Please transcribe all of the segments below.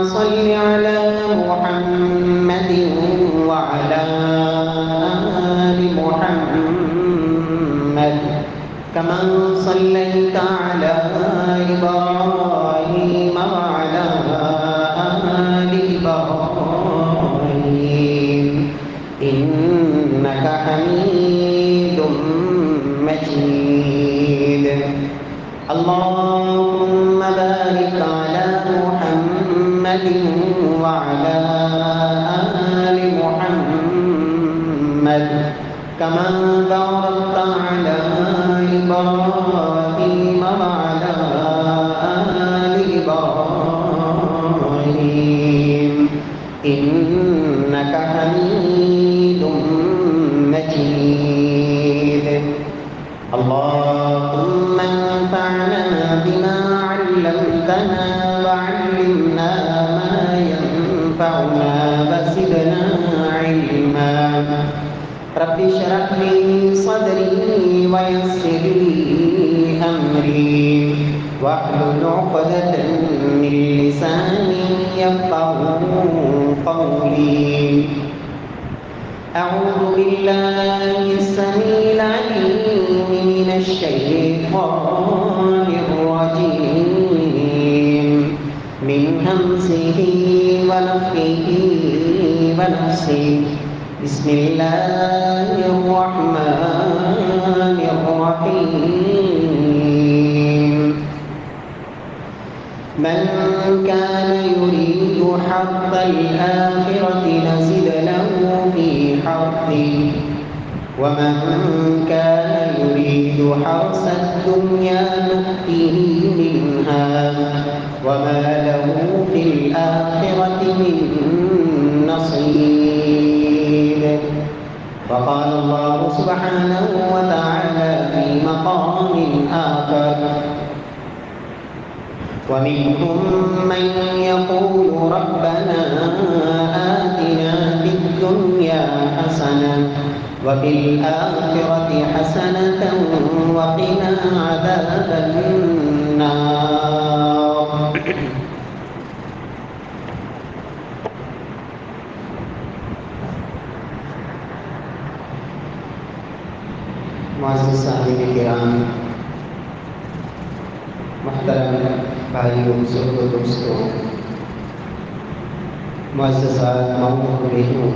صل على محمد وعلى آل محمد كما صليت على إبراهيم وعلى آل إبراهيم إنك حميد مجيد. اللهم بارك على محمد وعلى آل محمد كما باركت على إبراهيم وعلى آل إبراهيم إنك حميد مجيد. اللهم انفعنا بما علمتنا وعلمنا ما ينفعنا وزدنا علما. رب اشرح لي صدري ويسر لي أمري واحلل عقدة من لساني يفقهوا قولي. أعوذ بالله السميع العليم من الشيطان الرجيم من همزه ونفخه ونفسه. بسم الله الرحمن الرحيم. من كان يريد حظ الآخرة نزد له في حظه ومن كان يريد حرث الدنيا نؤته منها وما له في الآخرة من نصيب. وقال الله سبحانه وتعالى في مقام آخر: ومنهم من يقول ربنا آتنا في الدنيا حسنة وفي الآخرة حسنة وقنا عذاب النار. معزز سامعین کرام، محترم بھائیوں، بزرگوں، دوستوں، معززات، ماؤں اور بہنوں،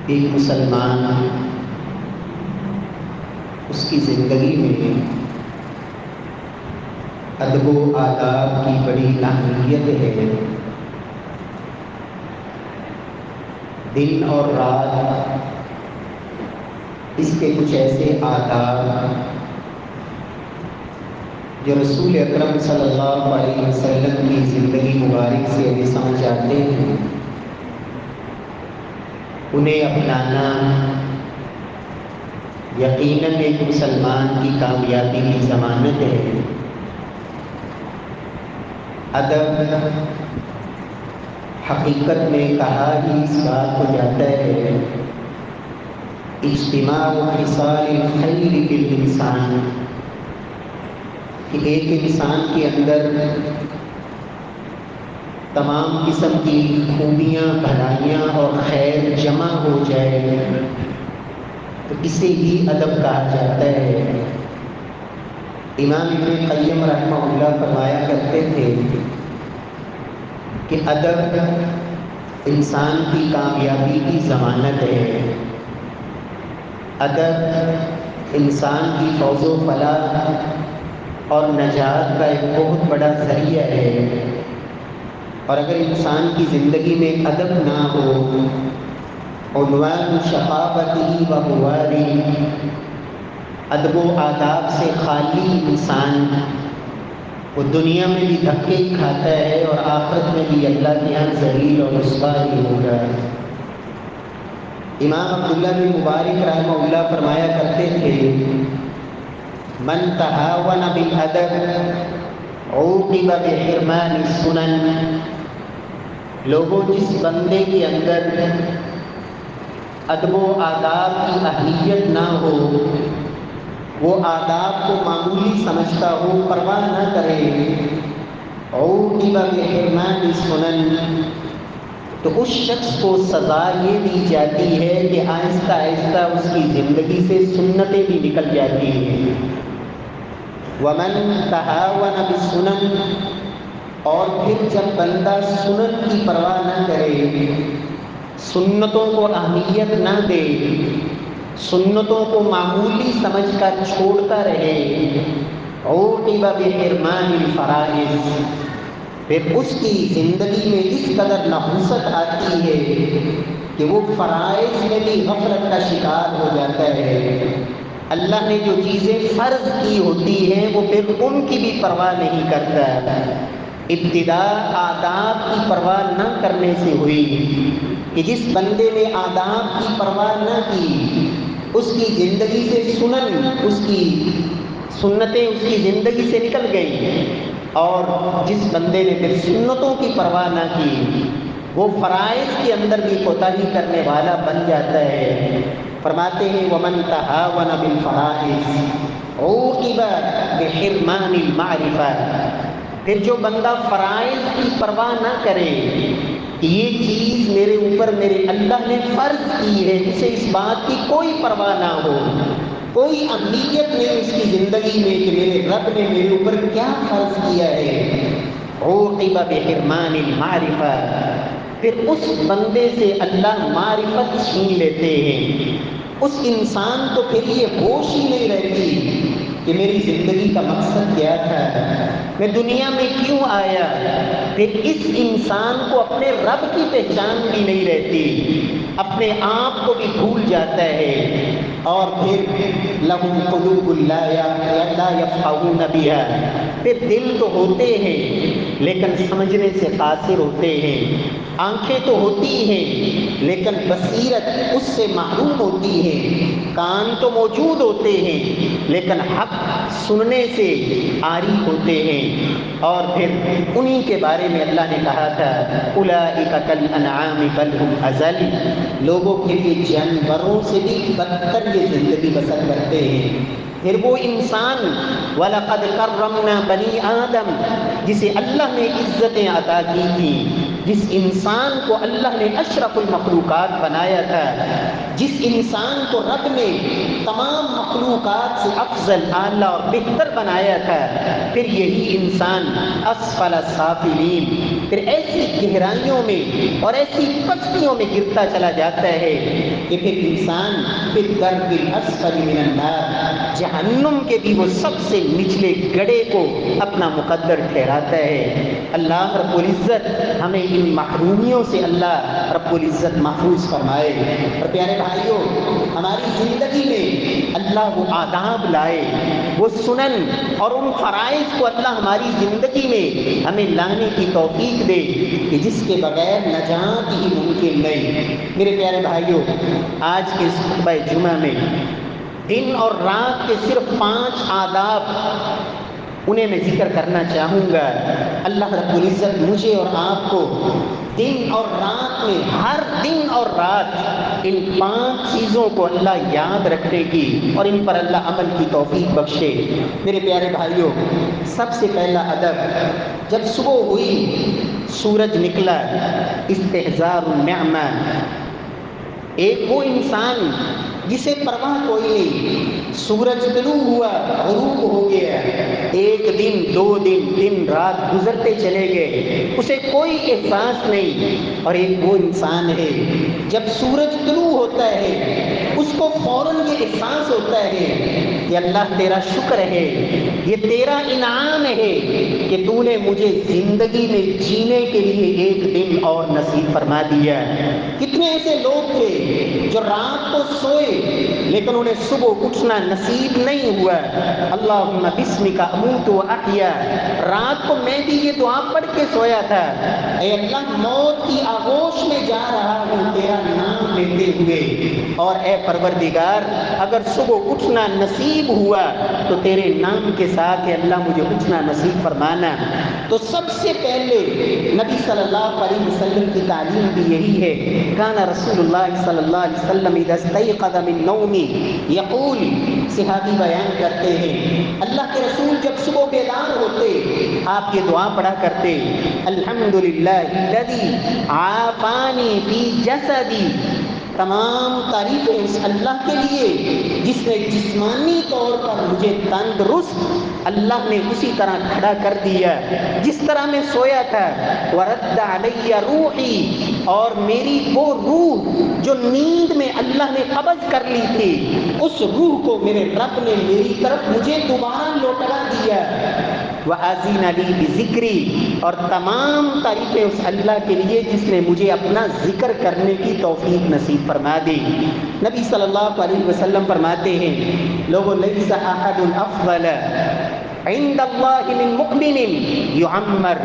ایک مسلمان اس کی زندگی میں ادب و آداب کی بڑی اہمیت ہے. دن اور رات اس کے کچھ ایسے آداب جو رسول اکرم صلی اللہ علیہ وسلم کی زندگی مبارک سے ہمیں سمجھ آتے ہیں، انہیں اپنانا یقیناً ایک مسلمان کی کامیابی کی ضمانت ہے. ادب حقیقت میں کہا ہی اس بات کو جاتا ہے: اجتماع خصال الخیر فی الانسان، کہ ایک انسان کے اندر تمام قسم کی خوبیاں، بھلائیاں اور خیر جمع ہو جائے تو اسے ہی ادب کہا جاتا ہے. امام ابن قیم رحمہ اللہ فرمایا کرتے تھے کہ ادب انسان کی کامیابی کی ضمانت ہے. ادب انسان کی فوز و فلاح اور نجات کا ایک بہت بڑا ذریعہ ہے. اور اگر انسان کی زندگی میں ادب نہ ہو، عنوان شقاوتہ و مواری، ادب و آداب سے خالی انسان وہ دنیا میں بھی دھکے ہی کھاتا ہے اور آخرت میں بھی اللہ کے یہاں ذلیل اور رسوا ہی ہوگا. امام عبداللہ بن مبارک رحمہ اللہ فرمایا کرتے تھے: من تہاون بالادب عوقب بحرمان السنن. لوگوں، جس بندے کے اندر ادب و آداب کی اہلیت نہ ہو وہ آداب کو معمولی سمجھتا ہو، پرواہ نہ کرے، عوقب بحرمان السنن، تو اس شخص کو سزا یہ دی جاتی ہے کہ آہستہ آہستہ اس کی زندگی سے سنتیں بھی نکل جاتی ہیں۔ ومن تہاون بالسنن، اور پھر جب بندہ سنن کی پرواہ نہ کرے، سنتوں کو اہمیت نہ دے، سنتوں کو معمولی سمجھ کر چھوڑتا رہے، عوقب بحرمان الفرائض، پھر اس کی زندگی میں اس قدر نحوست آتی ہے کہ وہ فرائض میں بھی غفلت کا شکار ہو جاتا ہے۔ اللہ نے جو چیزیں فرض کی ہوتی ہیں وہ پھر ان کی بھی پرواہ نہیں کرتا۔ ابتدا آداب کی پرواہ نہ کرنے سے ہوئی کہ جس بندے نے آداب کی پرواہ نہ کی، اس کی زندگی سے سنن، اس کی سنتیں اس کی زندگی سے نکل گئیں، اور جس بندے نے پھر سنتوں کی پرواہ نہ کی، وہ فرائض کے اندر بھی کوتاہی کرنے والا بن جاتا ہے۔ فرماتے ہیں ومن تہاون بالفرائض عوقب بحرمان المعرفہ، پھر جو بندہ فرائض کی پرواہ نہ کرے کہ یہ چیز میرے اوپر میرے اللہ نے فرض کی ہے، اسے اس بات کی کوئی پرواہ نہ ہو، کوئی اہمیت نہیں اس کی زندگی میں کہ میرے رب نے میرے اوپر کیا فرض کیا ہے، عوقب بحرمان المعرفہ، پھر اس بندے سے اللہ معرفت چھین لیتے ہیں۔ اس انسان کو پھر یہ ہوش ہی نہیں رہتی کہ میری زندگی کا مقصد کیا تھا، میں دنیا میں کیوں آیا، پھر اس انسان کو اپنے رب کی پہچان بھی نہیں رہتی، اپنے آپ کو بھی بھول جاتا ہے، اور پھر لَهُمْ قُلُوبٌ لَا يَفْقَهُونَ بِهَا، پھر دل تو ہوتے ہیں لیکن سمجھنے سے قاصر ہوتے ہیں، آنکھیں تو ہوتی ہیں لیکن بصیرت اس سے محروم ہوتی ہے، کان تو موجود ہوتے ہیں لیکن حق سننے سے عاری ہوتے ہیں۔ اور پھر انہی کے بارے میں اللہ نے کہا تھا اولئک کالانعام بل هم اضل، لوگوں کے لیے جانوروں سے بھی بدتر یہ زندگی بسر کرتے ہیں۔ پھر وہ انسان وَلَقَدْ كَرَّمْنَا بَنِي آدم، جسے اللہ نے عزتیں عطا کی تھیں، جس انسان کو اللہ نے اشرف المخلوقات بنایا تھا، جس انسان کو رب نے تمام مخلوقات سے افضل، اعلیٰ اور بہتر بنایا تھا، پھر یہی انسان اسفل سافلین، پھر ایسی گہرائیوں میں اور ایسی پستیوں میں گرتا چلا جاتا ہے کہ پھر انسان پھر درک الاسفل من النار، جہنم کے بھی وہ سب سے نچلے گڑھے کو اپنا مقدر ٹھہراتا ہے۔ اللہ رب العزت ہمیں ان محرومیوں سے اللہ رب العزت محفوظ فرمائے۔ اور پیارے بھائیوں، ہماری زندگی میں اللہ وہ آداب لائے، وہ سنن اور ان فرائض کو اللہ ہماری زندگی میں ہمیں لانے کی توفیق دے کہ جس کے بغیر نجات ہی ممکن نہیں۔ میرے پیارے بھائیوں، آج کے اس خطبہ جمعہ میں دن اور رات کے صرف 5 آداب انہیں میں ذکر کرنا چاہوں گا۔ اللہ رب العزت مجھے اور آپ کو دن اور رات میں، ہر دن اور رات ان 5 چیزوں کو اللہ یاد رکھنے کی اور ان پر اللہ عمل کی توفیق بخشے۔ میرے پیارے بھائیوں، سب سے پہلا ادب، جب صبح ہوئی، سورج نکلا، استحضار النعمہ، ایک وہ انسان جسے پرواہ کوئی نہیں، سورج طلوع ہوا، غروب ہو گیا، 1 دن 2 دن، دن رات گزرتے چلے گئے، اسے کوئی احساس نہیں۔ اور ایک وہ انسان ہے جب سورج طلوع ہوتا ہے اس کو فوراً یہ احساس ہوتا ہے کہ اللہ تیرا شکر ہے، یہ تیرا انعام ہے کہ تو نے مجھے زندگی میں جینے کے لیے 1 دن اور نصیب فرما دیا۔ کتنے ایسے لوگ تھے جو رات کو سوئے لیکن انہیں صبح اٹھنا نصیب نہیں ہوا۔ اللہم بسمک اموت و احیا، رات کو میں بھی یہ دعا پڑھ کے سویا تھا، اے اللہ موت کی آغوش میں جا رہا ہوں تیرا نام لیتے ہوئے، اور اے پروردگار اگر صبح اٹھنا نصیب ہوا تو تیرے نام کے ساتھ اللہ مجھے اٹھنا نصیب فرمانا۔ تو سب سے پہلے نبی صلی اللہ علیہ وسلم کی تعلیم بھی یہی ہے، کان رسول اللہ صلی اللہ علیہ وسلم اذا استيقظ من نومه یقول، صحابی بیان کرتے ہیں اللہ کے رسول جب صبح بیدار ہوتے آپ یہ دعا پڑھا کرتے الحمدللہ الذی عافانی فی جسدی، تمام تعریفیں اس اللہ کے لیے جس نے جسمانی طور پر مجھے تندرست اللہ نے اسی طرح کھڑا کر دیا جس طرح میں سویا تھا، ورد علی روحی، اور میری وہ روح جو نیند میں اللہ نے قبض کر لی تھی اس روح کو میرے رب نے میری طرف مجھے دوبارہ لوٹا دیا، وَأَذِنَ لِي بِذِكْرِي، اور تمام تعریفیں اس اللہ کے لیے جس نے مجھے اپنا ذکر کرنے کی توفیق نصیب فرما دی۔ نبی صلی اللہ علیہ وسلم فرماتے ہیں لوگوں لیس احد افضل عند اللہ من مؤمن یعمر،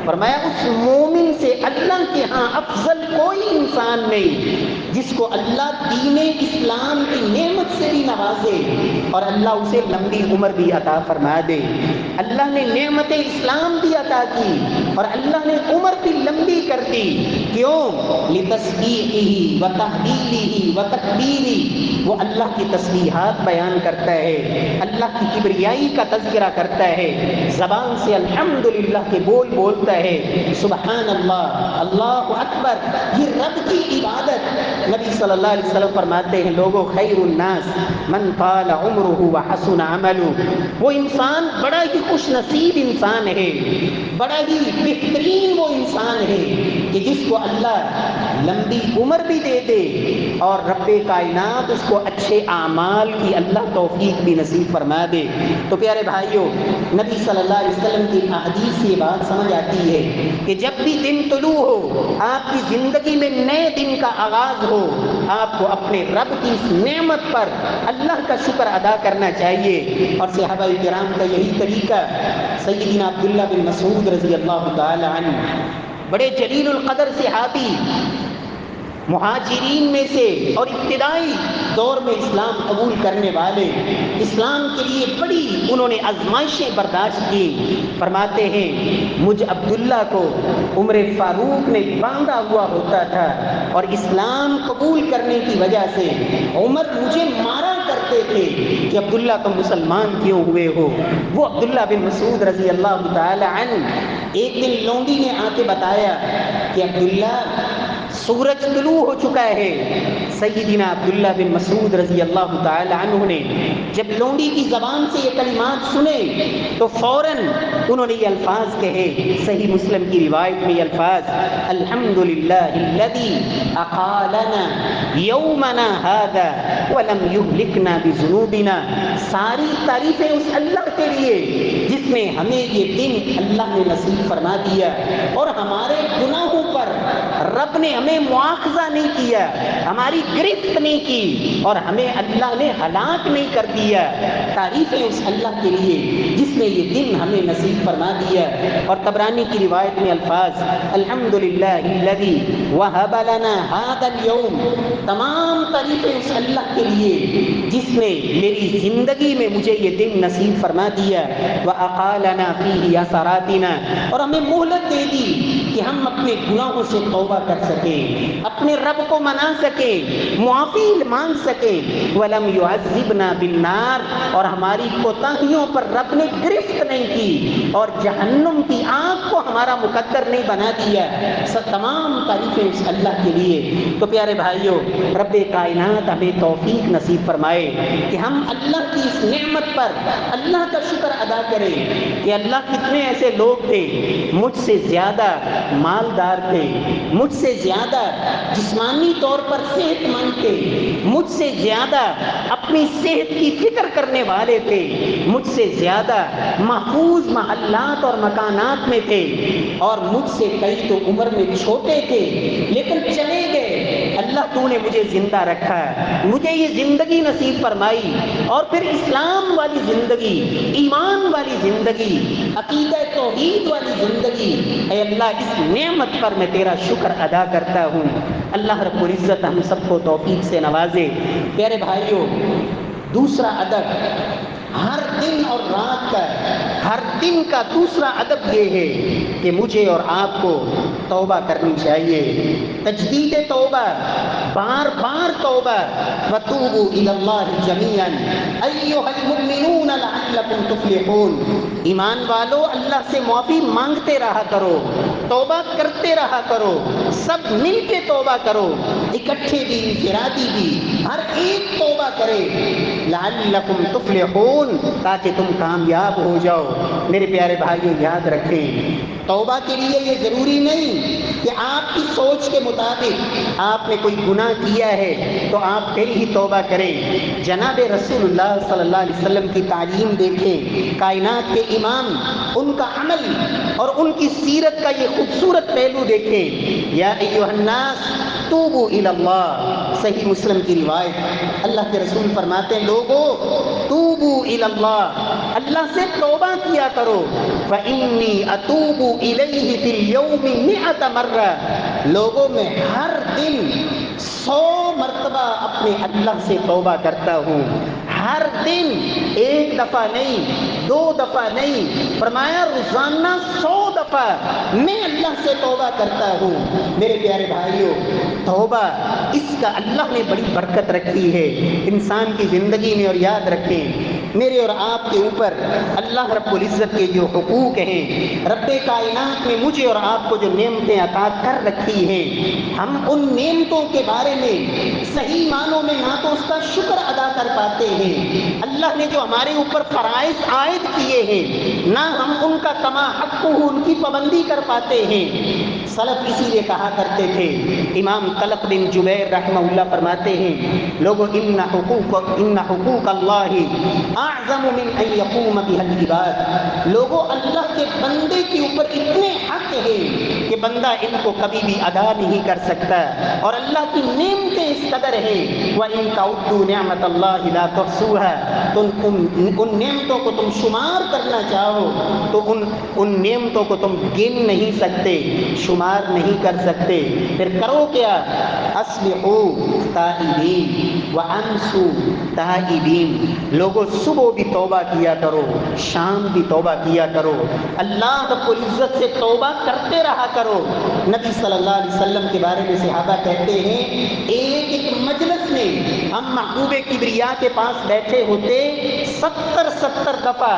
فرمایا اس مومن سے اللہ کے ہاں افضل کوئی انسان نہیں جس کو اللہ دین اسلام کی نعمت سے بھی نوازے اور اللہ اسے لمبی عمر بھی عطا فرما دے۔ اللہ نے نعمت اسلام بھی عطا کی اور اللہ نے عمر بھی لمبی کر دی، کیوں؟ لتسبیحہ وتہلیلہ وتکبیرہ، وہ اللہ کی تسبیحات بیان کرتا ہے، اللہ کی کبریائی کا تذکرہ کرتا ہے، زبان سے الحمدللہ کے بول بولتا ہے، سبحان اللہ، اللہ اکبر، یہ رب کی عبادت۔ نبی صلی اللہ علیہ وسلم فرماتے ہیں لوگوں خیر الناس من طال عمرہ وحسن عملہ، وہ انسان بڑا ہی خوش نصیب انسان ہے، بڑا ہی بہترین وہ انسان ہے کہ جس کو اللہ لمبی عمر بھی دے دے اور رب کائنات اس کو اچھے اعمال کی اللہ توفیق بھی نصیب فرما دے۔ تو پیارے بھائیوں، نبی صلی اللہ علیہ وسلم کی احادیث سے یہ بات سمجھ آتی ہے کہ جب بھی دن طلوع ہو، آپ کی زندگی میں نئے دن کا آغاز ہو، آپ کو اپنے رب کی اس نعمت پر اللہ کا شکر ادا کرنا چاہیے، اور صحابہ کرام کا یہی طریقہ۔ سیدنا عبداللہ بن مسعود رضی اللہ تعالی عنہ بڑے جلیل القدر صحابی، مہاجرین میں سے اور ابتدائی دور میں اسلام قبول کرنے والے، اسلام کے لیے بڑی انہوں نے آزمائشیں برداشت کی۔ فرماتے ہیں مجھ عبداللہ کو عمر فاروق نے باندھا ہوا ہوتا تھا اور اسلام قبول کرنے کی وجہ سے عمر مجھے مارا کرتے تھے کہ عبداللہ تم مسلمان کیوں ہوئے ہو۔ وہ عبداللہ بن مسعود رضی اللہ تعالی عنہ ایک دن لونڈی نے آ کے بتایا کہ عبداللہ سورج طلوع ہو چکا ہے۔ سیدنا عبداللہ بن مسعود رضی اللہ تعالی عنہ نے جب لونڈی کی زبان سے یہ کلمات سنے تو فوراً انہوں نے یہ الفاظ کہے، صحیح مسلم کی روایت میں یہ الفاظ، الحمدللہ الذی اقالنا یومنا ھذا ولم یہلکنا بذنوبنا، ساری تعریفیں اس اللہ کے لیے جس نے ہمیں یہ دن اللہ نے نصیب فرما دیا اور ہمارے گناہوں پر رب نے ہمیں مواخذہ نہیں کیا، ہماری گرفت نہیں کی اور ہمیں اللہ نے ہلاک نہیں کر دیا۔ تعریفیں اس اللہ کے لیے جس نے یہ دن ہمیں نصیب فرما دیا۔ اور طبرانی کی روایت میں الفاظ، الحمدللہ الذی وہب لنا ھذا اليوم، تمام تعریفیں اس اللہ کے لیے جس نے میری زندگی میں مجھے یہ دن نصیب فرما دیا، واقالنا فیہ اثراتنا، اور ہمیں مہلت دے دی کہ ہم اپنے گناہوں سے توبہ کر سکیں، اپنے رب کو منا سکیں، معافی مانگ سکیں، ولم یعذبنا بالنار، اور ہماری کوتاہیوں پر رب نے گرفت نہیں کی اور جہنم کی آگ کو ہمارا مقدر نہیں بنا دیا۔ تمام تعریفیں اس اللہ کے لیے۔ تو پیارے بھائیوں، رب کائنات ہمیں توفیق نصیب فرمائے کہ ہم اللہ کی اس نعمت پر اللہ کا شکر ادا کریں کہ اللہ کتنے ایسے لوگ تھے مجھ سے زیادہ مالدار تھے، مجھ سے زیادہ جسمانی طور پر صحت مند تھے، مجھ سے زیادہ اپنی صحت کی فکر کرنے والے تھے، مجھ سے زیادہ محفوظ محلات اور مکانات میں تھے، اور مجھ سے کئی تو عمر میں چھوٹے تھے لیکن چلے گئے۔ اللہ تو نے مجھے زندہ رکھا، مجھے یہ زندگی نصیب فرمائی، اور پھر اسلام والی زندگی، ایمان والی زندگی، عقیدہ توحید والی زندگی۔ اے اللہ، اس نعمت پر میں تیرا شکر ادا کرتا ہوں۔ اللہ رب العزت ہم سب کو توفیق سے نوازے۔ پیارے بھائیوں، دوسرا ادب ہر دن اور رات کا، ہر دن کا دوسرا ادب یہ ہے کہ مجھے اور آپ کو توبہ کرنی چاہیے، تجدید توبہ، بار بار توبہ۔ وَتُوبُوا إِلَى اللَّهِ جَمِيعًا أَيُّهَا الْمُؤْمِنُونَ لَعَلَّكُمْ تُفْلِحُونَ۔ ایمان والو اللہ سے معافی مانگتے رہا کرو، توبہ کرتے رہا کرو، سب مل کے توبہ کرو، اکٹھے بھی انفرادی بھی، ہر ایک توبہ کرے، لعلکم تفلحون، تاکہ تم کامیاب ہو جاؤ۔ میرے پیارے بھائیو یاد رکھیں، توبہ کے لیے یہ ضروری نہیں کہ آپ کی سوچ کے مطابق آپ نے کوئی گناہ کیا ہے تو آپ پھر ہی توبہ کریں۔ جناب رسول اللہ صلی اللہ علیہ وسلم کی تعلیم دیکھیں، کائنات کے امام، ان کا عمل اور ان کی سیرت کا یہ خوبصورت پہلو دیکھیں۔ یا ایھا الناس توبوا الی اللہ، صحیح مسلم کی روایت، اللہ کے رسول فرماتے ہیں لوگو توبوا الی اللہ، اللہ سے توبہ کیا کرو، فانی اتوب الیہ فی اليوم 100 مرہ، لوگوں میں ہر دن 100 مرتبہ اپنے اللہ سے توبہ کرتا ہوں، ہر دن، ایک دفعہ نہیں، 2 دفعہ نہیں، فرمایا روزانہ 100 دفعہ میں اللہ سے توبہ کرتا ہوں۔ میرے پیارے بھائیوں، توبہ اس کا اللہ نے بڑی برکت رکھی ہے انسان کی زندگی میں، اور یاد رکھیں میرے اور آپ کے اوپر اللہ رب العزت کے جو حقوق ہیں، رب کائنات نے مجھے اور آپ کو جو نعمتیں عطا کر رکھی ہیں، ہم ان نعمتوں کے بارے میں صحیح معنوں میں نہ تو اس کا شکر ادا کر پاتے ہیں، اللہ نے جو ہمارے اوپر فرائض عائد کیے ہیں نہ ہم ان کا کما حق ان کی پابندی کر پاتے ہیں۔ سلف اسی لیے کہا کرتے تھے، امام طلق بن جبیر رحمہ اللہ فرماتے ہیں لوگو ان حقوق اللہ اعظم من ان یقوم بها العباد، لوگو اللہ کے بندے کے اوپر اتنے حق ہیں کہ بندہ ان کو کبھی بھی ادا نہیں کر سکتا، اور اللہ کی نعمتیں اس قدر ہیں وَإِن تَعُدُّوا نِعْمَةَ اللَّهِ لَا تُحْصُوهَا، تو ان نعمتوں کو تم شمار کرنا چاہو تو ان نعمتوں کو تم گن نہیں سکتے، شمار نہیں کر سکتے۔ پھر کرو کیا؟ اصبحوا تائبین وامسوا تائبین، لوگوں صبح بھی توبہ کیا کرو، شام بھی توبہ کیا کرو، اللہ رب العزت سے توبہ کرتے رہا کرو۔ نبی صلی اللہ علیہ وسلم کے بارے میں صحابہ کہتے ہیں ایک ایک مجلس میں ہم محبوب کبریا کے پاس بیٹھے ہوتے 70 دفعہ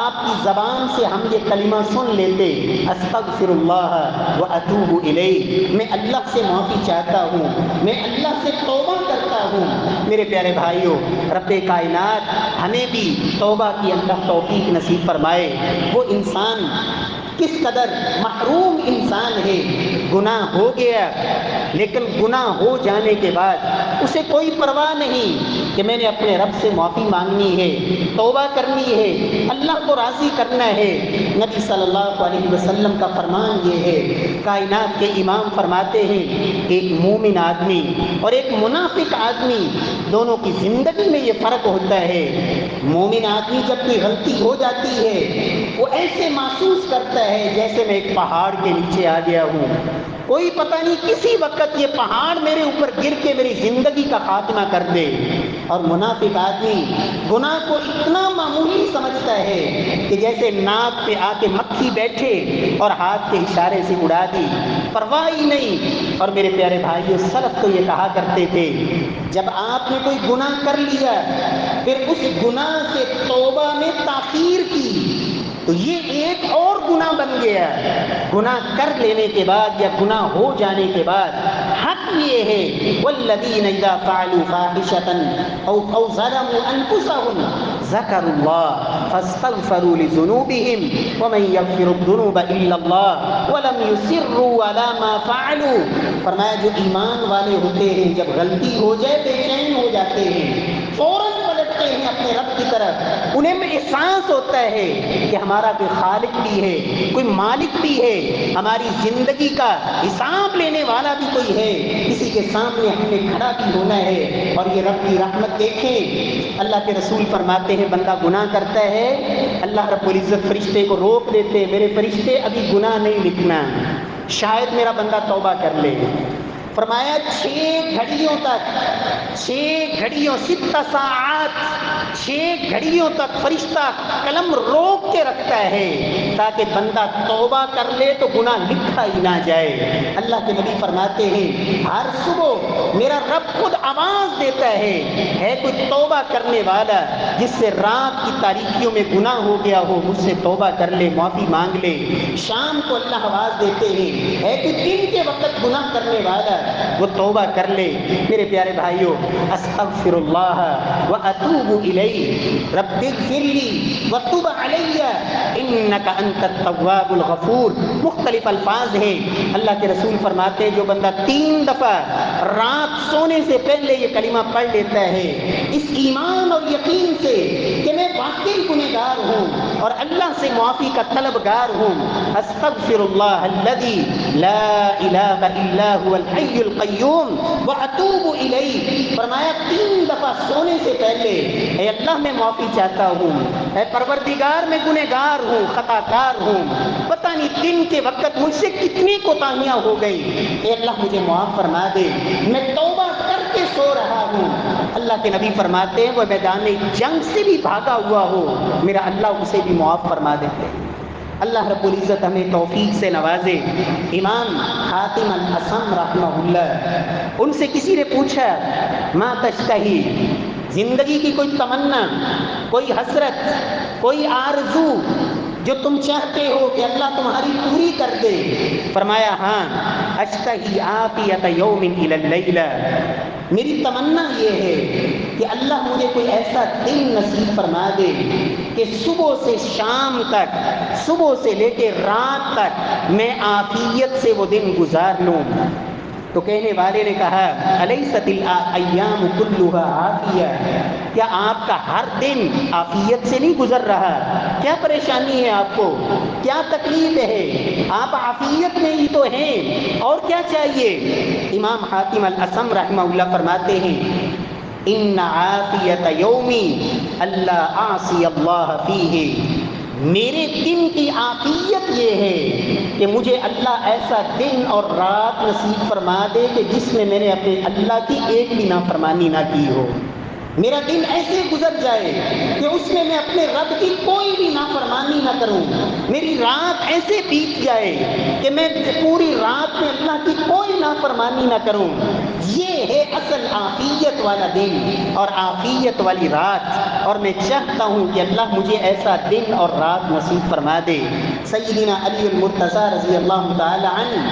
آپ کی زبان سے ہم یہ کلمہ سن لیتے، استغفر اللہ واتوب الیہ، میں اللہ سے معافی چاہتا ہوں، میں اللہ سے توبہ کرتا ہوں۔ میرے پیارے بھائیوں، رب کائنات ہمیں بھی توبہ کی اللہ توفیق نصیب فرمائے۔ وہ انسان کس قدر محروم انسان ہے، گناہ ہو گیا لیکن گناہ ہو جانے کے بعد اسے کوئی پرواہ نہیں کہ میں نے اپنے رب سے معافی مانگنی ہے، توبہ کرنی ہے، اللہ کو راضی کرنا ہے۔ نبی صلی اللہ علیہ وسلم کا فرمان یہ ہے، کائنات کے امام فرماتے ہیں ایک مومن آدمی اور ایک منافق آدمی دونوں کی زندگی میں یہ فرق ہوتا ہے۔ مومن آدمی جب کوئی غلطی ہو جاتی ہے وہ ایسے محسوس کرتا ہے جیسے میں ایک پہاڑ کے نیچے آ گیا ہوں، کوئی پتہ نہیں کسی وقت یہ پہاڑ میرے اوپر گر کے میری زندگی کا خاتمہ کر دے۔ اور منافق آدمی گناہ کو اتنا معمولی سمجھتا ہے کہ جیسے ناک پہ آ کے مکھی بیٹھے اور ہاتھ کے اشارے سے اڑا دی، پرواہ ہی نہیں۔ اور میرے پیارے بھائیو، سلف تو یہ کہا کرتے تھے جب آپ نے کوئی گناہ کر لیا پھر اس گناہ سے توبہ میں تاخیر کی تو یہ ایک اور گناہ بن گیا۔ گناہ کر لینے کے بعد یا گناہ ہو جانے کے بعد حق یہ ہے والذین اذا فعلوا فاحشة او ظلموا انفسهم ذکروا اللہ فاستغفروا لذنوبهم ومن یغفر الذنوب الا اللہ ولم یصروا علی ما فعلوا، فرمایا جو ایمان والے ہوتے ہیں جب غلطی ہو جائے بے چین ہو جاتے ہیں، فوراً پلٹتے ہیں اپنے رب کی طرف، انہیں میں احساس ہوتا ہے کہ ہمارا کوئی خالق بھی ہے، کوئی مالک بھی ہے، ہماری زندگی کا حساب لینے والا بھی کوئی ہے، کسی کے سامنے ہم نے کھڑا بھی ہونا ہے۔ اور یہ رب کی رحمت دیکھیں، اللہ کے رسول فرماتے ہیں بندہ گناہ کرتا ہے اللہ رب العزت فرشتے کو روک دیتے، میرے فرشتے ابھی گناہ نہیں لکھنا، شاید میرا بندہ توبہ کر لے۔ فرمایا 6 گھڑیوں تک، 6 گھڑیوں 6 ساعات، 6 گھڑیوں تک فرشتہ قلم روک کے رکھتا ہے تاکہ بندہ توبہ کر لے تو گناہ لکھا ہی نہ جائے۔ اللہ کے نبی فرماتے ہیں ہر صبح میرا رب خود آواز دیتا ہے کوئی توبہ کرنے والا جس سے رات کی تاریکیوں میں گناہ ہو گیا ہو مجھ سے توبہ کر لے، معافی مانگ لے۔ شام کو اللہ آواز دیتے ہیں ہے کوئی دن کے وقت گناہ کرنے والا وہ توبہ کر لے۔ میرے پیارے بھائیوں، استغفر اللہ واتوب الیہ رب اغفر لی وتب علی انک انت التواب الغفور۔ مختلف الفاظ ہیں۔ اللہ کے رسول فرماتے ہیں جو بندہ 3 دفعہ رات سونے سے پہلے یہ کلمہ پڑھ لیتا ہے اس ایمان اور یقین سے کہ میں واقعی گنہگار ہوں اور اللہ سے معافی کا طلبگار ہوں، استغفر اللہ الذی لا الہ الا هو الحی القیوم واتوب الیہ۔ فرمایا 3 دفعہ سونے سے پہلے اے اللہ میں معافی چاہتا ہوں، اے پروردگار میں گنہگار ہوں، خطا کار ہوں، پتہ نہیں دن کے وقت مجھ سے کتنی کوتاہیاں ہو گئی، اے اللہ مجھے معاف فرما دے، میں توبہ کر کے سو رہا ہوں۔ اللہ کے نبی فرماتے ہیں وہ میدان جنگ سے بھی بھاگا ہوا ہو میرا اللہ اسے بھی معاف فرما دیتے ہیں۔ اللہ رب العزت ہمیں توفیق سے نوازے۔ امام حاتم الاصم رحمہ اللہ، ان سے کسی نے پوچھا ما تشتہی، زندگی کی کوئی تمنا، کوئی حسرت، کوئی آرزو جو تم چاہتے ہو کہ اللہ تمہاری پوری کر دے؟ فرمایا ہاں اشتہی عافیت یوم الی اللیلہ، میری تمنا یہ ہے کہ اللہ مجھے کوئی ایسا دن نصیب فرما دے کہ صبح سے شام تک، صبح سے لے کے رات تک میں عافیت سے وہ دن گزار لوں۔ تو کہنے والے نے کہا الیست الایام کلھا عافیہ، کیا آپ کا ہر دن عافیت سے نہیں گزر رہا؟ کیا پریشانی ہے آپ کو؟ کیا تکلیف ہے؟ آپ عافیت میں ہی تو ہیں، اور کیا چاہیے؟ امام حاتم الاصم رحمہ اللہ فرماتے ہیں ان عافیت یومی اللہ اعصی اللہ فیہ، میرے دن کی عافیت یہ ہے کہ مجھے اللہ ایسا دن اور رات نصیب فرما دے کہ جس میں میں نے اپنے اللہ کی ایک بھی نافرمانی نہ کی ہو۔ میرا دن ایسے گزر جائے کہ اس میں میں اپنے رب کی کوئی بھی نافرمانی نہ کروں، میری رات ایسے بیت جائے کہ میں پوری رات میں اللہ کی کوئی نافرمانی نہ کروں۔ یہ ہے اصل عافیت والا دن اور عافیت والی رات، اور میں چاہتا ہوں کہ اللہ مجھے ایسا دن اور رات نصیب فرما دے۔ سیدنا علی المرتضیٰ رضی اللہ تعالی عنہ،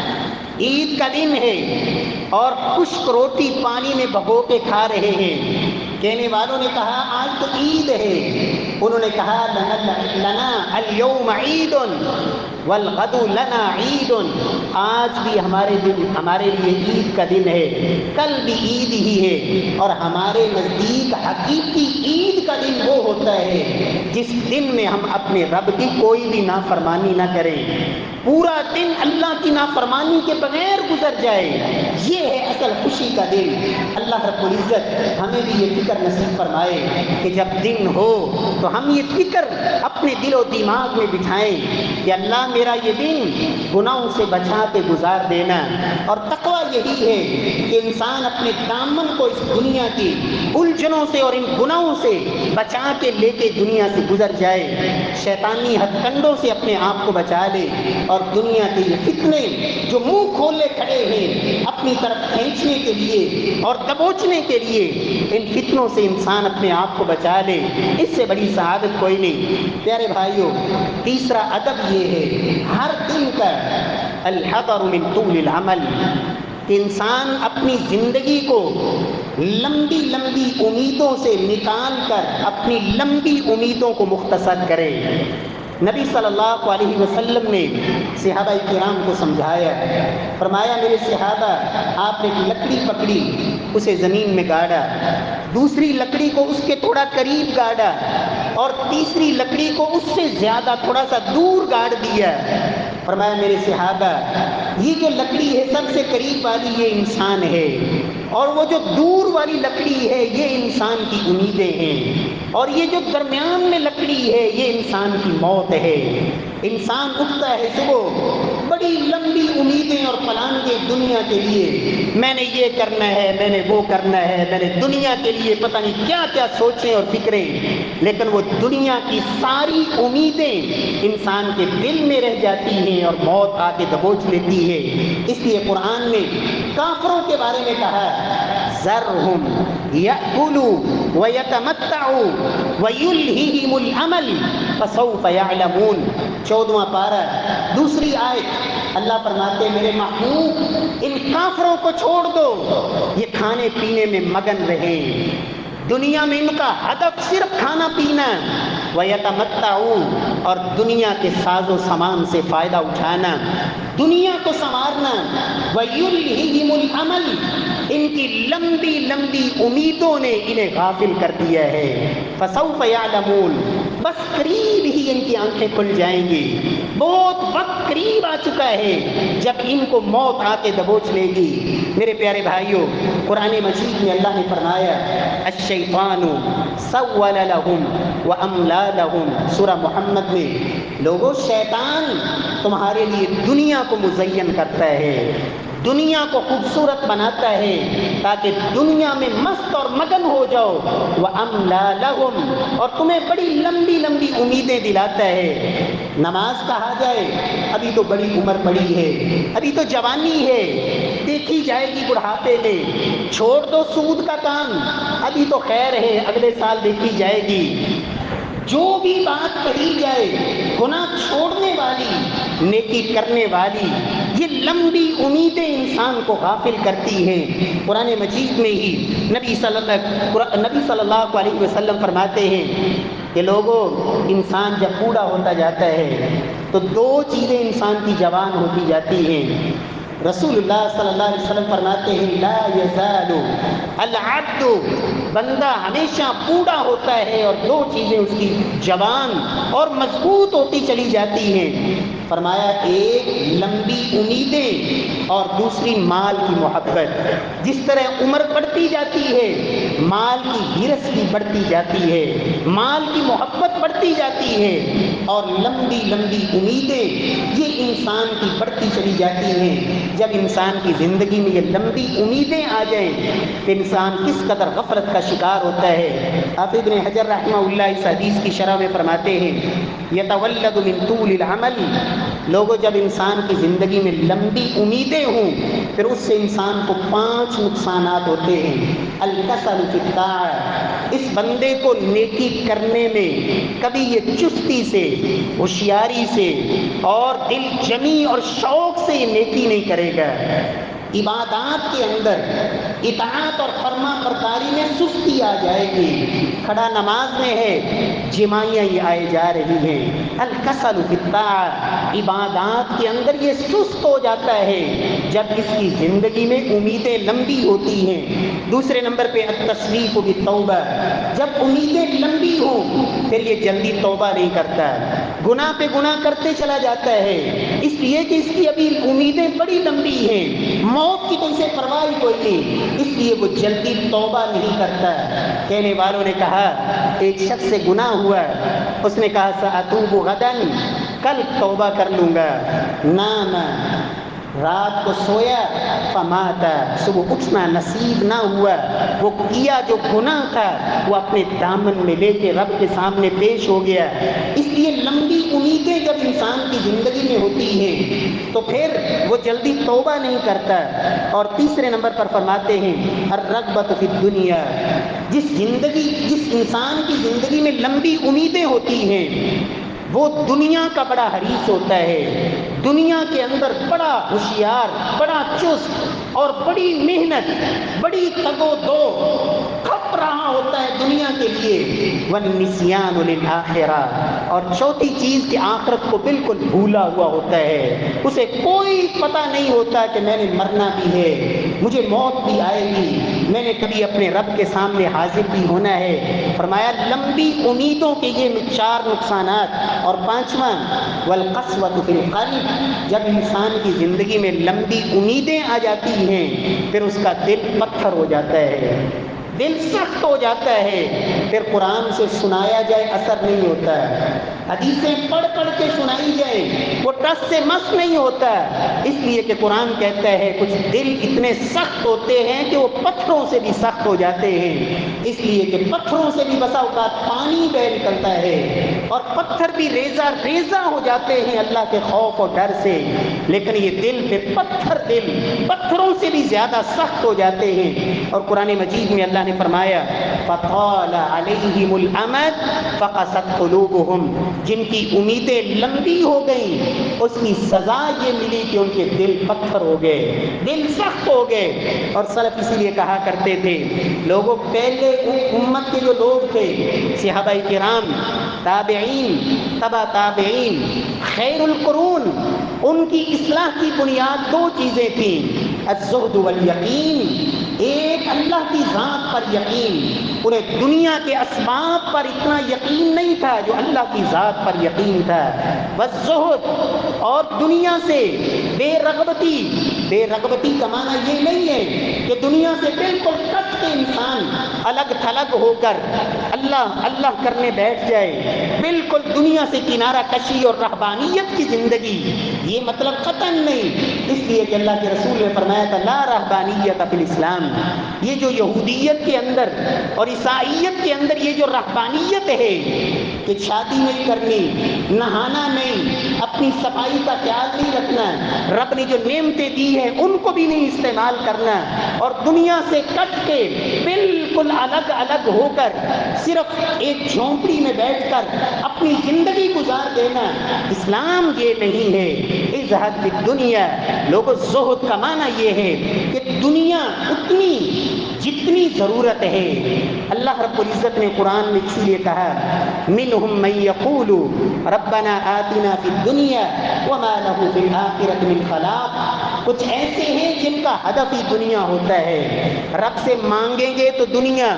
عید کا دن ہے اور خشک روٹی پانی میں بھگو کے کھا رہے ہیں۔ کہنے والوں نے کہا آج تو عید ہے، انہوں نے کہا لنا اليوم عید والغد لنا عید، آج بھی ہمارے لیے عید کا دن ہے، کل بھی عید ہی ہے، اور ہمارے نزدیک حقیقی عید کا دن وہ ہوتا ہے جس دن میں ہم اپنے رب کی کوئی بھی نافرمانی نہ کریں، پورا دن اللہ کی نافرمانی کے بغیر گزر جائے، یہ ہے اصل خوشی کا دن۔ اللہ رب العزت ہمیں بھی یہ فکر نصیب فرمائے کہ جب دن ہو تو ہم یہ فکر اپنے دل و دماغ میں بٹھائیں کہ اللہ میرا یہ دن گناہوں سے بچا کے گزار دینا، اور تقویٰ یہی ہے کہ انسان اپنے دامن کو اس دنیا کی الجھنوں سے اور ان گناہوں سے بچا کے لے کے دنیا سے گزر جائے، شیطانی ہتھ کنڈوں سے اپنے آپ کو بچا لے، اور دنیا کے یہ فتنے جو منہ کھولے کھڑے ہیں اپنی طرف کھینچنے کے لیے اور دبوچنے کے لیے، ان فتنوں سے انسان اپنے آپ کو بچا لے، اس سے بڑی سعادت کوئی نہیں۔ پیارے بھائیوں، تیسرا ادب یہ ہے ہر دن کا الحذر من طول العمل، کہ انسان اپنی زندگی کو لمبی لمبی امیدوں سے نکال کر اپنی لمبی امیدوں کو مختصر کرے۔ نبی صلی اللہ علیہ وسلم نے صحابہ کرام کو سمجھایا، فرمایا میرے صحابہ آپ نے ایک لکڑی پکڑی، اسے زمین میں گاڑا، دوسری لکڑی کو اس کے تھوڑا قریب گاڑا، اور تیسری لکڑی کو اس سے زیادہ تھوڑا سا دور گاڑ دیا۔ فرمایا میرے صحابہ یہ جو لکڑی ہے سب سے قریب والی یہ انسان ہے، اور وہ جو دور والی لکڑی ہے یہ انسان کی امیدیں ہیں، اور یہ جو درمیان میں لکڑی ہے یہ انسان کی موت ہے۔ انسان اٹھتا ہے صبح بڑی لمبی امیدیں اور پلانیں دنیا کے لیے، میں نے یہ کرنا ہے، میں نے وہ کرنا ہے، میں نے دنیا کے لیے پتہ نہیں کیا کیا سوچیں اور فکریں، لیکن وہ دنیا کی ساری امیدیں انسان کے دل میں رہ جاتی ہیں اور موت آ کے دبوچ لیتی ہے۔ اس لیے قرآن نے کافروں کے بارے میں کہا ذرہم یأکلوا ویتمتعوا ویلہہم الامل فسوف یعلمون، 14واں پارہ دوسری آیت، اللہ فرماتے میرے محبوب ان کافروں کو چھوڑ دو، یہ کھانے پینے میں مگن رہے، دنیا میں ان کا ہدف صرف کھانا پینا، وَيَتَمَتَّعُونَ اور دنیا کے ساز و سامان سے فائدہ اٹھانا، دنیا کو سنوارنا، وَيُلْهِهِمُ الْعَمَلِ ان کی لمبی لمبی امیدوں نے انہیں غافل کر دیا ہے، فَسَوْفَ يَعْلَمُونَ بس قریب ہی ان کی آنکھیں کھل جائیں گی، بہت وقت قریب آ چکا ہے جب ان کو موت آ کے دبوچ لے گی۔ میرے پیارے بھائیوں، قرآن مجید میں اللہ نے فرمایا الشیطان سول لہم واملا لہم، سورہ محمد میں، لوگوں شیطان تمہارے لیے دنیا کو مزین کرتا ہے، دنیا کو خوبصورت بناتا ہے تاکہ دنیا میں مست اور مگن ہو جاؤ، وَأَمْلَا لَهُمْ اور تمہیں بڑی لمبی لمبی امیدیں دلاتا ہے۔ نماز کہا جائے ابھی تو بڑی عمر پڑی ہے، ابھی تو جوانی ہے، دیکھی جائے گی بڑھاپے میں، چھوڑ دو سود کا کام، ابھی تو خیر ہے اگلے سال دیکھی جائے گی۔ جو بھی بات کہی جائے گناہ چھوڑنے والی، نیکی کرنے والی، یہ لمبی امیدیں انسان کو غافل کرتی ہیں۔ قرآن مجید میں ہی نبی صلی اللہ علیہ وسلم فرماتے ہیں کہ لوگوں انسان جب بوڑھا ہوتا جاتا ہے تو دو چیزیں انسان کی جوان ہوتی جاتی ہیں۔ رسول اللہ صلی اللہ علیہ وسلم فرماتے ہیں لا یزال العبد، بندہ ہمیشہ بوڑھا ہوتا ہے اور دو چیزیں اس کی جوان اور مضبوط ہوتی چلی جاتی ہیں۔ فرمایا ایک لمبی امیدیں اور دوسری مال کی محبت۔ جس طرح عمر بڑھتی جاتی ہے مال کی ہرس بھی بڑھتی جاتی ہے، مال کی محبت بڑھتی جاتی ہے، اور لمبی لمبی امیدیں یہ انسان کی بڑھتی چلی جاتی ہیں۔ جب انسان کی زندگی میں یہ لمبی امیدیں آ جائیں کہ انسان کس قدر غفلت کا شکار ہوتا ہے۔ حافظ ابن حجر رحمہ اللہ اس حدیث کی شرح میں فرماتے ہیں یتولد من طول العمل، لوگوں جب انسان کی زندگی میں لمبی امیدیں ہوں پھر اس سے انسان کو 5 نقصانات ہوتے ہیں۔ الکسل فی الطاعۃ، اس بندے کو نیکی کرنے میں کبھی یہ چستی سے، ہوشیاری سے اور دل جمی اور شوق سے یہ نیکی نہیں کرے گا۔ عبادات کے اندر اطاعت اور فرما برداری میں سستی آ جائے گی، کھڑا نماز میں ہے جمائیاں یہ آئے جا رہی ہیں۔ الکسل فی الطاعۃ، عبادات کے اندر یہ سست ہو جاتا ہے جب اس کی زندگی میں امیدیں لمبی ہوتی ہیں۔ دوسرے نمبر پہ التسویف بالتوبہ، جب امیدیں لمبی ہوں پھر یہ جلدی توبہ نہیں کرتا، گناہ پہ گناہ کرتے چلا جاتا ہے، اس لیے کہ اس کی ابھی امیدیں بڑی لمبی ہیں، موت کی تو اسے پرواہ ہی کوئی نہیں، اس لیے وہ جلدی توبہ نہیں کرتا۔ کہنے والوں نے کہا ایک شخص سے گناہ ہوا، اس نے کہا سأتوب غداً، کل توبہ کر لوں گا، نام رات کو سویا فمات، صبح اٹھنا نصیب نہ ہوا، وہ کیا جو گناہ تھا وہ اپنے دامن میں لے کے رب کے سامنے پیش ہو گیا۔ اس لیے لمبی امیدیں جب انسان کی زندگی میں ہوتی ہیں تو پھر وہ جلدی توبہ نہیں کرتا۔ اور تیسرے نمبر پر فرماتے ہیں الرغبۃ فی الدنیا، جس انسان کی زندگی میں لمبی امیدیں ہوتی ہیں وہ دنیا کا بڑا حریص ہوتا ہے، دنیا کے اندر بڑا ہوشیار، بڑا چست اور بڑی محنت، بڑی تگ و دو کھپ رہا ہوتا ہے دنیا کے لیے۔ والنسیان للآخرہ، اور چوتھی چیز کہ آخرت کو بالکل بھولا ہوا ہوتا ہے، اسے کوئی پتہ نہیں ہوتا کہ میں نے مرنا بھی ہے، مجھے موت بھی آئے گی، میں نے کبھی اپنے رب کے سامنے حاضر بھی ہونا ہے۔ فرمایا لمبی امیدوں کے یہ 4 نقصانات۔ اور 5واں والقسوۃ فی القلب، جب انسان کی زندگی میں لمبی امیدیں آ جاتی ہیں پھر اس کا دل پتھر ہو جاتا ہے، دل سخت ہو جاتا ہے، پھر قرآن سے سنایا جائے اثر نہیں ہوتا ہے، حدیثیں پڑھ پڑھ کے سنائی جائیں وہ ٹس سے مس نہیں ہوتا، اس لیے کہ قرآن کہتا ہے کچھ دل اتنے سخت ہوتے ہیں کہ وہ پتھروں سے بھی سخت ہو جاتے ہیں، اس لیے کہ پتھروں سے بھی بسا اوقات پانی بہ نکلتا ہے اور پتھر بھی ریزہ ریزہ ہو جاتے ہیں اللہ کے خوف اور ڈر سے، لیکن یہ دل دل پتھروں سے بھی زیادہ سخت ہو جاتے ہیں۔ اور قرآن مجید میں اللہ نے فرمایا فَطَالَ عَلَيْهِمُ الْأَمَدُ فَقَسَتْ قُلُوبُهُمْ، جن کی امیدیں لمبی ہو گئیں اس کی سزا یہ ملی کہ ان کے دل پتھر ہو گئے، دل سخت ہو گئے۔ اور سلف اسی لیے کہا کرتے تھے، لوگوں پہلے امت کے جو لوگ تھے، صحابہ کرام، تابعین، تبع تابعین، خیر القرون، ان کی اصلاح کی بنیاد دو چیزیں تھیں، الزہد والیقین، ایک اللہ کی ذات پر یقین، انہیں دنیا کے اسباب پر اتنا یقین نہیں تھا جو اللہ کی ذات پر یقین تھا، والزہد، اور دنیا سے بے رغبتی، بے رغبتی کا معنی یہ نہیں ہے کہ دنیا سے بالکل کٹ کے انسان الگ تھلگ ہو کر اللہ اللہ کرنے بیٹھ جائے، بالکل دنیا سے کنارہ کشی اور رہبانیت کی زندگی، یہ مطلب قطعاً نہیں، اس لیے کہ اللہ کے رسول نے فرمایا تھا لا رہبانیت فی الاسلام، یہ جو یہودیت کے اندر اور عیسائیت کے اندر یہ جو رہبانیت ہے کہ شادی نہیں کرنی، نہانا نہیں، اپنی صفائی کا خیال نہیں رکھنا، رب نے جو نعمتیں دی ہیں ان کو بھی نہیں استعمال کرنا، اور دنیا سے کٹ کے بالکل الگ الگ ہو کر صرف ایک جھونپڑی میں بیٹھ کر اپنی زندگی گزار دینا، اسلام یہ نہیں ہے۔ ازہد فی الدنیا، لوگوں زہد کا معنی یہ ہے کہ دنیا اتنی جتنی ضرورت ہے، اللہ رب العزت نے قرآن میں اسی لیے کہا منہم من یقول ربنا آتنا فی الدنیا وما له فی الآخرۃ من خلاق، کچھ ایسے ہیں جن کا ہدف ہی دنیا ہوتا ہے، رب سے مانگیں گے تو دنیا،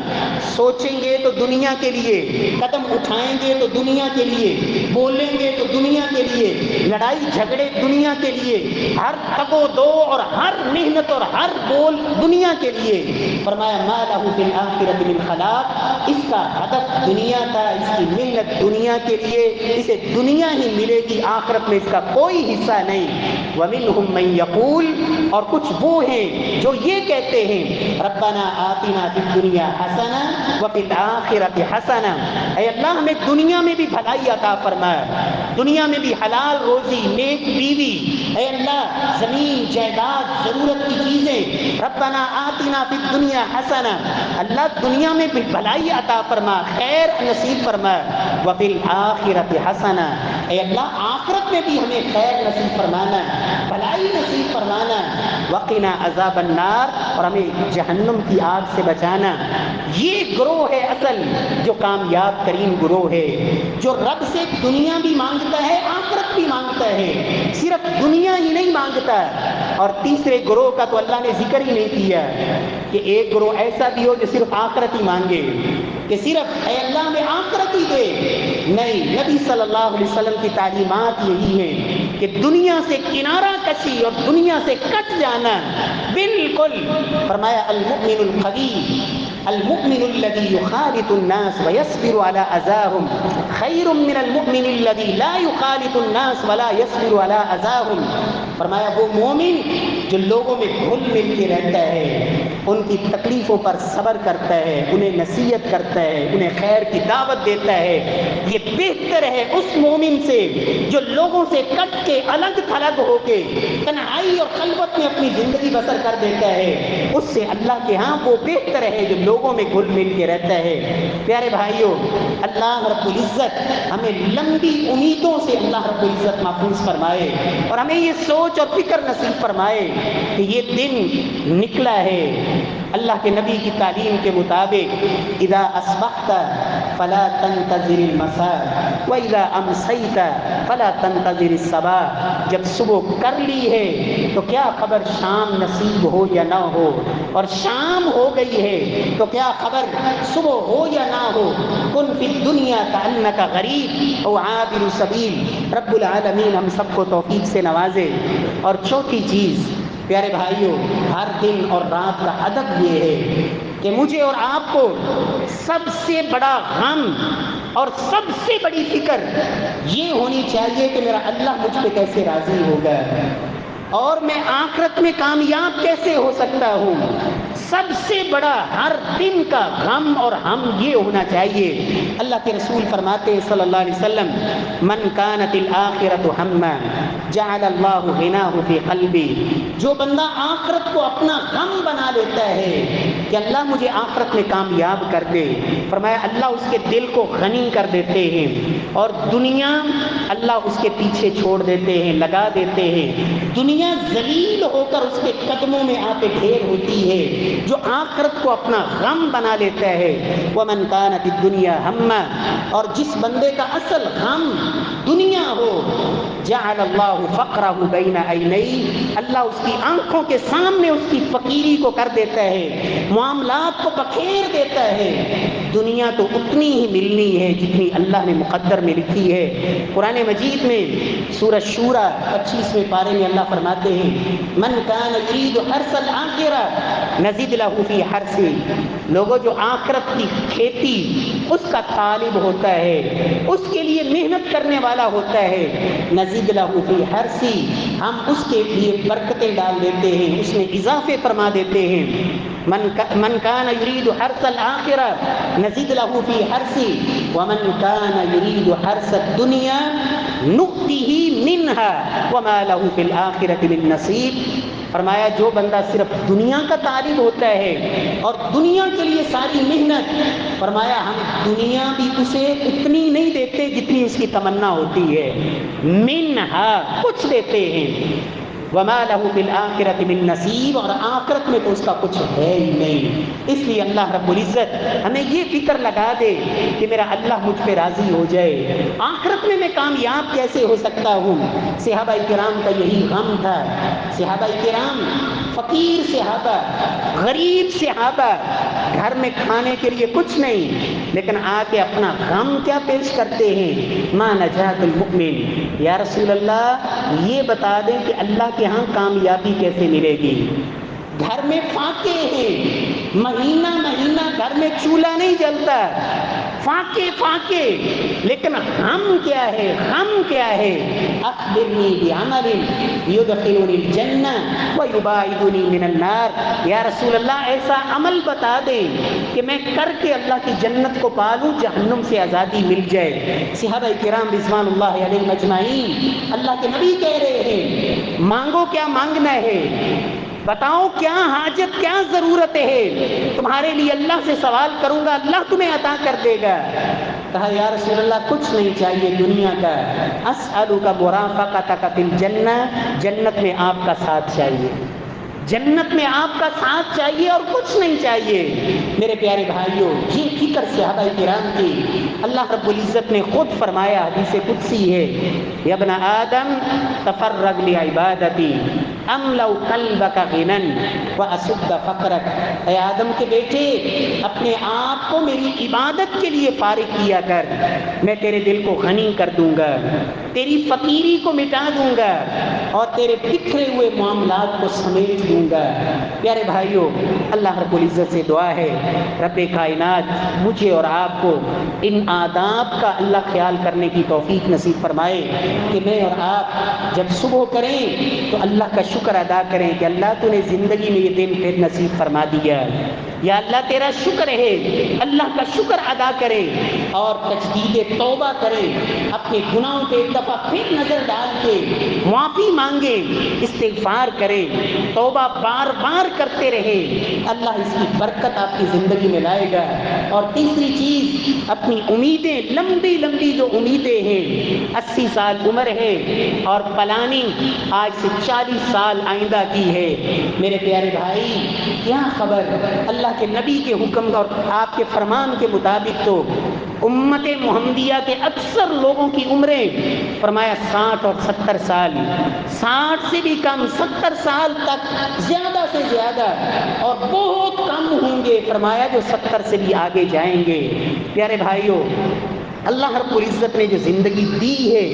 سوچیں گے تو دنیا کے لیے، قدم اٹھائیں گے تو دنیا کے لیے، بولیں گے تو دنیا کے لیے، لڑائی جھگڑے دنیا کے لیے، ہر تگ و دو اور ہر محنت اور ہر بول دنیا کے لیے، فرمایا ما لہ فی الآخرۃ من خلاق، اس کا ہدف دنیا تھا، اس کی محنت دنیا کے لیے، اسے دنیا ہی ملے گی، آخرت میں اس کا کوئی حصہ نہیں۔ ومنہم من یقول، اور کچھ وہ ہیں جو یہ کہتے ہیں ربنا آتنا فی الدنیا حسنہ وفی الآخرۃ حسنہ، اے اللہ ہمیں دنیا میں بھی بھلائی عطا فرما، دنیا میں بھی حلال روزی، نیک بیوی، اے اللہ زمین جائیداد ضرورت کی چیزیں، ربنا آتنا فی الدنیا حسنہ، اللہ دنیا میں بھی بھلائی عطا فرما، خیر نصیب فرما، وفی الآخرۃ حسنہ، اے اللہ آخرت میں بھی ہمیں خیر نصیب فرمانا، بھلائی نصیب فرمانا، وقنا عذاب النار، اور ہمیں جہنم کی آگ سے بچانا۔ یہ گروہ ہے اصل جو کامیاب ترین گروہ ہے، جو رب سے دنیا بھی مانگتا ہے آخرت بھی مانگتا ہے، صرف دنیا ہی نہیں مانگتا۔ اور تیسرے گروہ کا تو اللہ نے ذکر ہی نہیں کیا کہ ایک گروہ ایسا بھی ہو جو صرف آخرت ہی مانگے، کہ صرف اے اللہ میں آخرت ہی دے، نہیں، نبی صلی اللہ علیہ وسلم کی تعلیمات یہی ہیں کہ دنیا سے کنارہ کشی اور دنیا سے کٹ جانا، بالکل، فرمایا المؤمن القوی، المؤمن الذي يخالط الناس ويصبر على اذاهم خير من المؤمن الذي لا يخالط الناس ولا يصبر على اذاهم، فرمایا وہ مومن جو لوگوں میں گھل مل کے رہتا ہے، ان کی تکلیفوں پر صبر کرتا ہے، انہیں نصیحت کرتا ہے، انہیں خیر کی دعوت دیتا ہے، یہ بہتر ہے اس مومن سے جو لوگوں سے کٹ کے الگ تھلگ ہو کے تنہائی اور خلوت میں اپنی زندگی بسر کر دیتا ہے، اس سے اللہ کے ہاں وہ بہتر ہے جو لوگوں میں گھل مل کے رہتا ہے۔ پیارے بھائیوں، اللہ رب العزت ہمیں لمبی امیدوں سے اللہ رب العزت محفوظ فرمائے، اور ہمیں یہ سوچ اور فکر نصیب فرمائے کہ یہ دن نکلا ہے۔ اللہ کے نبی کی تعلیم کے مطابق اذا اصبحت فلا تنتظر المساء واذا امسیت فلا تنتظر الصباح، جب صبح کر لی ہے تو کیا خبر شام نصیب ہو یا نہ ہو، اور شام ہو گئی ہے تو کیا خبر صبح ہو یا نہ ہو۔ کن فی الدنیا کأنک غریب او عابر سبیل، رب العالمین ہم سب کو توفیق سے نوازے۔ اور چوتھی چیز پیارے بھائیوں، ہر دن اور رات کا ادب یہ ہے کہ مجھے اور آپ کو سب سے بڑا غم اور سب سے بڑی فکر یہ ہونی چاہیے کہ میرا اللہ مجھ پہ کیسے راضی ہوگا اور میں آخرت میں کامیاب کیسے ہو سکتا ہوں. سب سے بڑا ہر دن کا غم اور ہم یہ ہونا چاہیے. اللہ کے رسول فرماتے ہیں صلی اللہ علیہ وسلم من کانت الآخرۃ ہمہ جعل اللہ غناہ فی قلبی. جو بندہ آخرت کو اپنا غم بنا لیتا ہے کہ اللہ مجھے آخرت میں کامیاب کر دے، فرمایا اللہ اس کے دل کو غنی کر دیتے ہیں اور دنیا اللہ اس کے پیچھے چھوڑ دیتے ہیں، لگا دیتے ہیں. دنیا ذلیل ہو کر اس کے قدموں میں آ کے ڈھیر ہوتی ہے جو آخرت کو اپنا غم بنا لیتا ہے. ومن کانت الدنیا ہمہ، اور جس بندے کا اصل غم دنیا ہو جعل اللہ فقرہ بین عینیہ، اللہ اس کی آنکھوں کے سامنے اس کی فقیری کو کر دیتا ہے، معاملات کو بکھیر دیتا ہے. دنیا تو اتنی ہی ملنی ہے جتنی اللہ نے مقدر میں لکھی ہے. قرآن مجید میں سورہ شورى 25ویں پارے میں اللہ فرماتے ہیں من کان یرید حرث الآخرہ نزد لہ فی حرثہ. لوگوں جو آخرت کی کھیتی اس کا طالب ہوتا ہے، اس کے لیے محنت کرنے والا ہوتا ہے، نزد لہ فی حرثہ، ہم اس کے لیے برکتیں ڈال دیتے ہیں، اس میں اضافے فرما دیتے ہیں. من کان یرید حرث الآخرہ نزد لہ فی حرثہ ومن کان یرید حرث الدنیا نؤتہ منہا وما لہ فی الآخرۃ من نصیب. فرمایا جو بندہ صرف دنیا کا طالب ہوتا ہے اور دنیا کے لیے ساری محنت، فرمایا ہم دنیا بھی اسے اتنی نہیں دیتے جتنی اس کی تمنا ہوتی ہے، منہا کچھ دیتے ہیں، وما لہ بالآخرۃ من نصیب، اور آخرت میں تو اس کا کچھ ہے ہی نہیں. اس لیے اللہ رب العزت ہمیں یہ فکر لگا دے کہ میرا اللہ مجھ پہ راضی ہو جائے. آخرت میں کامیاب کیسے ہو سکتا ہوں؟ صحابہ کرام کا یہی غم تھا. صحابہ کرام فقیر صحابہ، غریب صحابہ، گھر میں کھانے کے لیے کچھ نہیں، لیکن آ کے اپنا غم کیا پیش کرتے ہیں، ما نجات المؤمن. یا رسول اللہ یہ بتا دیں کہ اللہ کے ہاں کامیابی کیسے ملے گی. گھر میں فاقے ہیں، مہینہ مہینہ گھر میں چولہا نہیں جلتا، فاقے، لیکن ہم کیا ہے، غم کیا ہے. اخبرنی بعمل یدخلنی الجنہ ویباعدنی من النار. یا رسول اللہ ایسا عمل بتا دیں کہ میں کر کے اللہ کی جنت کو پالوں، جہنم سے آزادی مل جائے. صحابہ کرام رضوان اللہ علیہم اجمعین اللہ کے نبی کہہ رہے ہیں مانگو کیا مانگنا ہے، بتاؤ کیا حاجت، کیا ضرورت ہے، تمہارے لیے اللہ سے سوال کروں گا، اللہ تمہیں عطا کر دے گا. کہا یا رسول اللہ کچھ نہیں چاہیے دنیا کا، اسألک مرافقتک فی الجنہ، جنت میں آپ کا ساتھ چاہیے، جنت میں آپ کا ساتھ چاہیے اور کچھ نہیں چاہیے. میرے پیارے بھائیوں یہ فکر صحابہ کرام کی اللہ رب العزت نے خود فرمایا، حدیث قدسی ہے، یا ابن آدم تفرغ لعبادتی املؤ قلبک غنی واسد فقرک. اے آدم کے بیٹے اپنے آپ کو میری عبادت کے لیے فارغ کیا کر، میں تیرے دل کو غنی کر دوں گا، تیری فقیری کو مٹا دوں گا اور تیرے بکھرے ہوئے معاملات کو سمیٹ دوں گا. پیارے بھائیوں اللہ رب العزت سے دعا ہے رب کائنات مجھے اور آپ کو ان آداب کا اللہ خیال کرنے کی توفیق نصیب فرمائے کہ میں اور آپ جب صبح کریں تو اللہ کا شکر ادا کریں کہ اللہ تو نے زندگی میں یہ دن پھر نصیب فرما دیا، یا اللہ تیرا شکر ہے، اللہ کا شکر ادا کریں اور تجدید توبہ کریں، اپنے گناہوں پہ ایک دفعہ پھر نظر ڈال کے معافی مانگیں، استغفار کریں، توبہ بار بار کرتے رہیں، اللہ اس کی برکت آپ کی زندگی میں لائے گا. اور تیسری چیز اپنی امیدیں، لمبی لمبی جو امیدیں ہیں، 80 سال عمر ہے اور پلاننگ آج سے 40 سال آئندہ کی ہے. میرے پیارے بھائی کیا خبر، اللہ کے نبی کے حکم اور آپ کے فرمان کے مطابق تو امت محمدیہ کے اکثر لوگوں کی عمریں فرمایا 60 اور 70 سال، 60 سے بھی کم، 70 سال تک زیادہ سے زیادہ، اور بہت کم ہوں گے فرمایا جو 70 سے بھی آگے جائیں گے. پیارے بھائیوں اللہ رب العزت نے جو زندگی دی ہے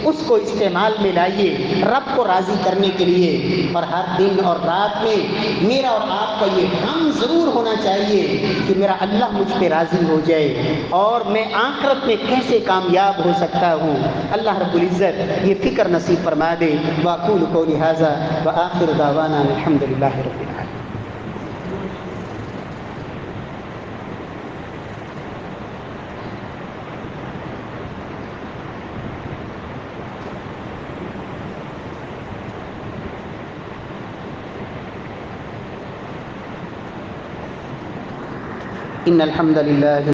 اس کو استعمال میں لائیے رب کو راضی کرنے کے لیے، اور ہر دن اور رات میں میرا اور آپ کا یہ غم ضرور ہونا چاہیے کہ میرا اللہ مجھ پہ راضی ہو جائے اور میں آخرت میں کیسے کامیاب ہو سکتا ہوں۔ اللہ رب العزت یہ فکر نصیب فرما دے۔ واقول قولی ھذا وآخر دعوانا الحمد للہ رب العالمین۔ ان الحمد للہ